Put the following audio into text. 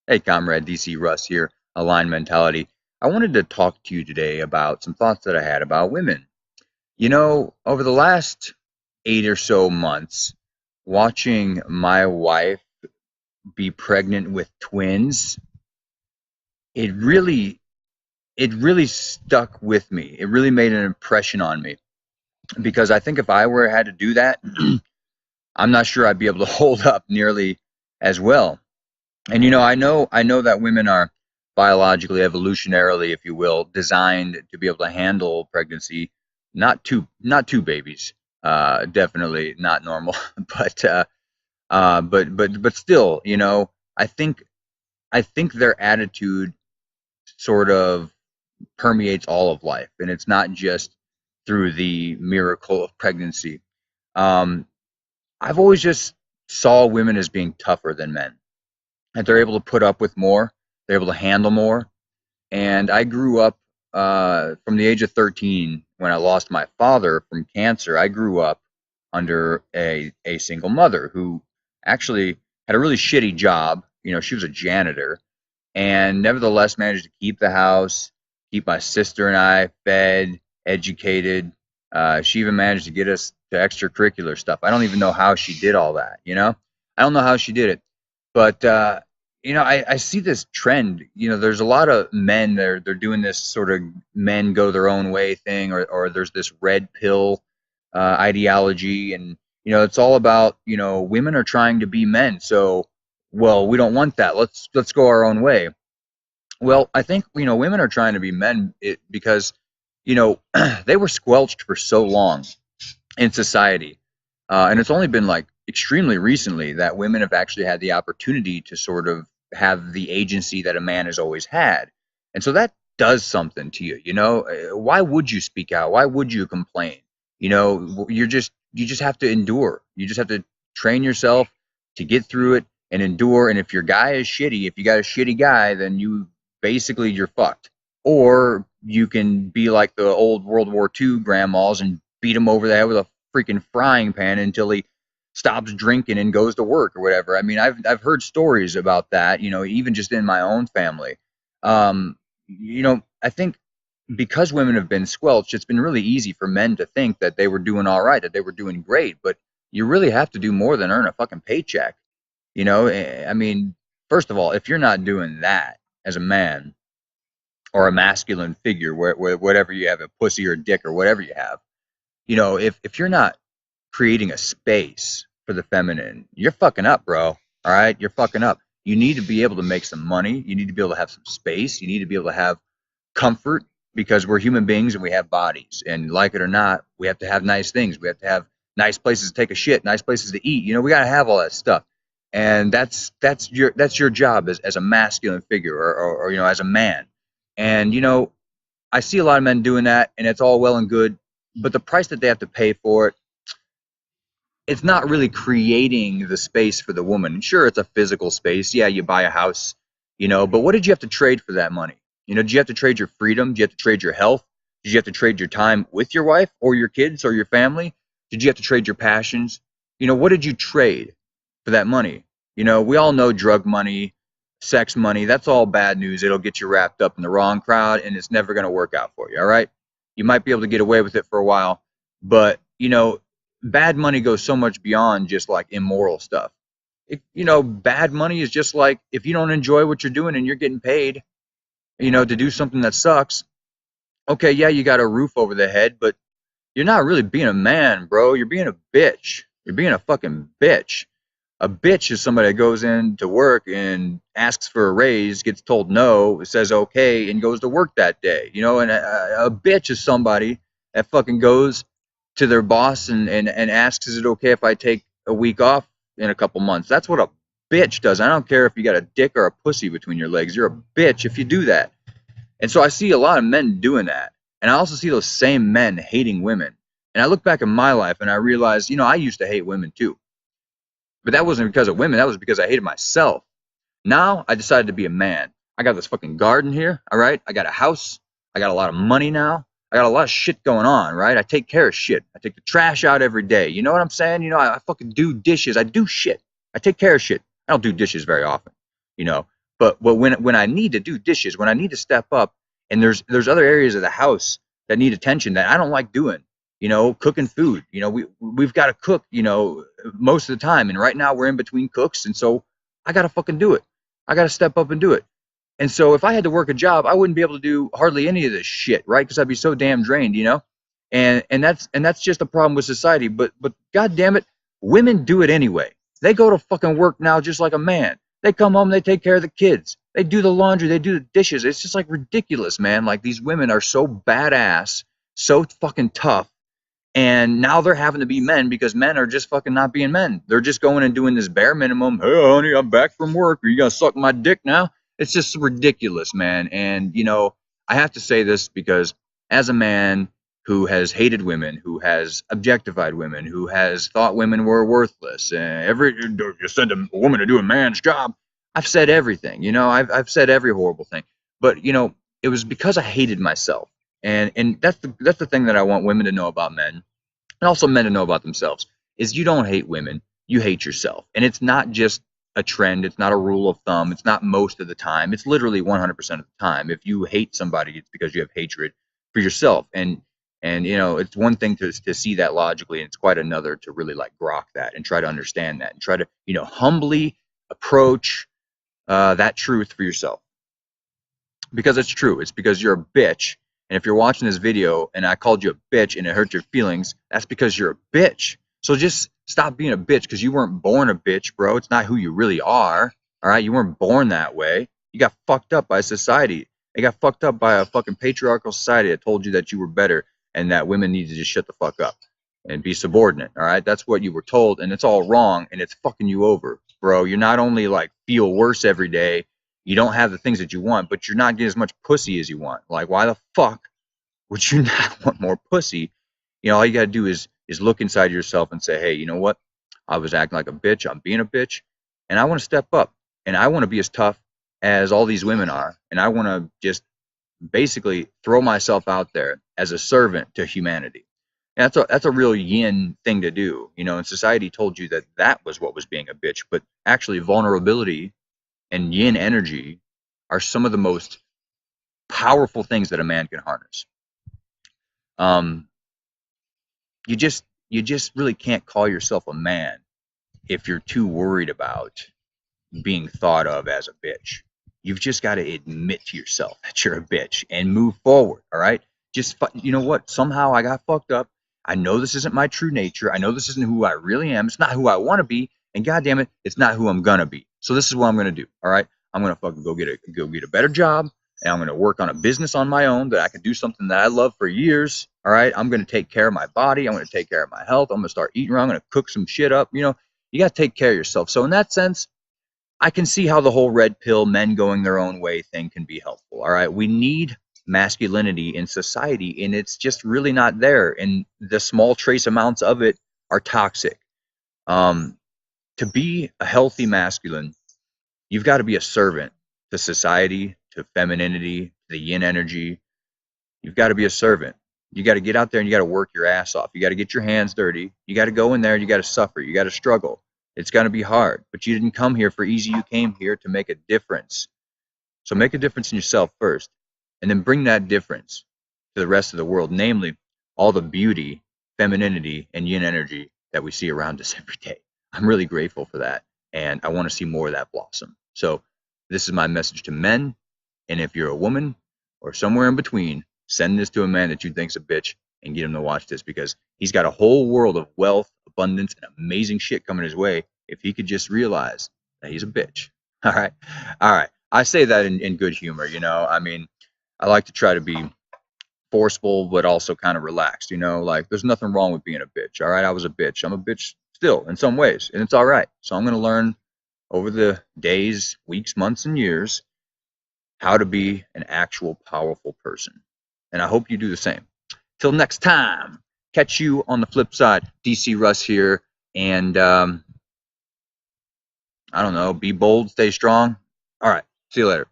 Hey, comrade, DC Russ here, Align Mentality. I wanted to talk to you today about some thoughts that I had about women. Over the last 8 or so months, watching my wife be pregnant with twins, it really, it really stuck with me. It really made an impression on me because I think if I were had to do that, I'm not sure I'd be able to hold up nearly as well. And I know that women are biologically, evolutionarily, if you will, designed to be able to handle pregnancy. Not two babies. Definitely not normal. but but still, I think I think their attitude sort of permeates all of life, and it's not just through the miracle of pregnancy. Um, I've always just saw women as being tougher than men, that they're able to put up with more, they're able to handle more. And I grew up from the age of 13 when I lost my father from cancer. I grew up under a single mother who actually had a really shitty job. She was a janitor and nevertheless managed to keep the house, keep my sister and I fed, educated. She even managed to get us to extracurricular stuff. I don't even know how she did all that. I don't know how she did it. But I see this trend. There's a lot of men they're doing this sort of men go their own way thing, or there's this red pill ideology, and it's all about women are trying to be men. So, well, we don't want that. Let's go our own way. Well, I think women are trying to be men because you know they were squelched for so long in society. And it's only been like extremely recently that women have actually had the opportunity to sort of have the agency that a man has always had. And so that does something to you. Why would you speak out? Why would you complain? You just have to endure. You just have to train yourself to get through it and endure. And if your guy is shitty, if you got a shitty guy, then you're fucked. Or you can be like the old World War II grandmas and beat him over the head with a freaking frying pan until he stops drinking and goes to work or whatever. I mean, I've heard stories about that, even just in my own family. I think because women have been squelched, it's been really easy for men to think that they were doing all right, that they were doing great, but you really have to do more than earn a fucking paycheck. I mean, first of all, if you're not doing that as a man or a masculine figure, whatever you have, a pussy or a dick or whatever you have, if you're not creating a space for the feminine, you're fucking up, bro. All right, you're fucking up. You need to be able to make some money. You need to be able to have some space. You need to be able to have comfort because we're human beings and we have bodies. And like it or not, we have to have nice things. We have to have nice places to take a shit, nice places to eat. We got to have all that stuff. And that's your job as a masculine figure or as a man. And I see a lot of men doing that, and it's all well and good, but the price that they have to pay for it, it's not really creating the space for the woman. Sure, it's a physical space. Yeah, you buy a house, but what did you have to trade for that money? Did you have to trade your freedom? Did you have to trade your health? Did you have to trade your time with your wife or your kids or your family? Did you have to trade your passions? What did you trade for that money? We all know drug money, sex money, that's all bad news. It'll get you wrapped up in the wrong crowd and it's never going to work out for you, all right? You might be able to get away with it for a while, but bad money goes so much beyond just like immoral stuff. Bad money is just like if you don't enjoy what you're doing and you're getting paid, to do something that sucks. Okay, yeah, you got a roof over the head, but you're not really being a man, bro. You're being a bitch. You're being a fucking bitch. A bitch is somebody that goes in to work and asks for a raise, gets told no, says okay, and goes to work that day. And a bitch is somebody that fucking goes to their boss and asks, is it okay if I take a week off in a couple months? That's what a bitch does. I don't care if you got a dick or a pussy between your legs. You're a bitch if you do that. And so I see a lot of men doing that. And I also see those same men hating women. And I look back at my life and I realize, I used to hate women too. But that wasn't because of women. That was because I hated myself. Now I decided to be a man. I got this fucking garden here, all right? I got a house. I got a lot of money now. I got a lot of shit going on, right? I take care of shit. I take the trash out every day. You know what I'm saying? I fucking do dishes. I do shit. I take care of shit. I don't do dishes very often, you know. But when I need to do dishes, when I need to step up, and there's other areas of the house that need attention that I don't like doing. Cooking food. We've got to cook. Most of the time, and right now we're in between cooks, and so I gotta fucking do it. I gotta step up and do it. And so if I had to work a job, I wouldn't be able to do hardly any of this shit, right? Because I'd be so damn drained. And that's just a problem with society. But god damn it, women do it anyway. They go to fucking work now just like a man. They come home, they take care of the kids. They do the laundry, they do the dishes. It's just like ridiculous, man. Like these women are so badass, so fucking tough. And now they're having to be men because men are just fucking not being men. They're just going and doing this bare minimum. Hey, honey, I'm back from work. Are you gonna suck my dick now? It's just ridiculous, man. And I have to say this because as a man who has hated women, who has objectified women, who has thought women were worthless, you send a woman to do a man's job. I've said everything. I've said every horrible thing. But it was because I hated myself. And that's the thing that I want women to know about men, and also men to know about themselves, is you don't hate women, you hate yourself. And it's not just a trend, it's not a rule of thumb, it's not most of the time, it's literally 100% of the time. If you hate somebody, it's because you have hatred for yourself. And it's one thing to see that logically, and it's quite another to really like grok that and try to understand that and try to humbly approach that truth for yourself, because it's true. It's because you're a bitch. And if you're watching this video and I called you a bitch and it hurt your feelings, that's because you're a bitch. So just stop being a bitch, because you weren't born a bitch, bro. It's not who you really are. All right. You weren't born that way. You got fucked up by society. You got fucked up by a fucking patriarchal society that told you that you were better and that women need to just shut the fuck up and be subordinate. All right. That's what you were told. And it's all wrong. And it's fucking you over, bro. You're not only like feel worse every day, you don't have the things that you want, but you're not getting as much pussy as you want. Like, why the fuck would you not want more pussy? All you got to do is look inside yourself and say, hey, you know what? I was acting like a bitch. I'm being a bitch. And I want to step up. And I want to be as tough as all these women are. And I want to just basically throw myself out there as a servant to humanity. And that's a real yin thing to do. And society told you that was what was being a bitch. But actually, vulnerability and yin energy are some of the most powerful things that a man can harness. You just really can't call yourself a man if you're too worried about being thought of as a bitch. You've just got to admit to yourself that you're a bitch and move forward. All right. You know what? Somehow I got fucked up. I know this isn't my true nature. I know this isn't who I really am. It's not who I want to be. And God damn it, it's not who I'm going to be. So this is what I'm going to do. All right. I'm going to fucking go get a better job. And I'm going to work on a business on my own that I can do something that I love for years. All right. I'm going to take care of my body. I'm going to take care of my health. I'm going to start eating right. I'm going to cook some shit up. You got to take care of yourself. So in that sense, I can see how the whole red pill, men going their own way thing can be helpful. All right. We need masculinity in society, and it's just really not there. And the small trace amounts of it are toxic. To be a healthy masculine, you've got to be a servant to society, to femininity, to the yin energy. You've got to be a servant. You got to get out there and you got to work your ass off. You got to get your hands dirty. You got to go in there and you got to suffer. You got to struggle. It's going to be hard, but you didn't come here for easy. You came here to make a difference. So make a difference in yourself first, and then bring that difference to the rest of the world, namely all the beauty, femininity, and yin energy that we see around us every day. I'm really grateful for that, and I want to see more of that blossom. So this is my message to men, and if you're a woman or somewhere in between, send this to a man that you think's a bitch and get him to watch this, because he's got a whole world of wealth, abundance, and amazing shit coming his way if he could just realize that he's a bitch. All right. I say that in good humor, I mean, I like to try to be forceful, but also kind of relaxed, like there's nothing wrong with being a bitch. All right. I was a bitch. I'm a bitch still in some ways, and it's all right. So I'm going to learn over the days, weeks, months, and years how to be an actual powerful person. And I hope you do the same. Till next time, catch you on the flip side. DC Russ here. And I don't know, be bold, stay strong. All right. See you later.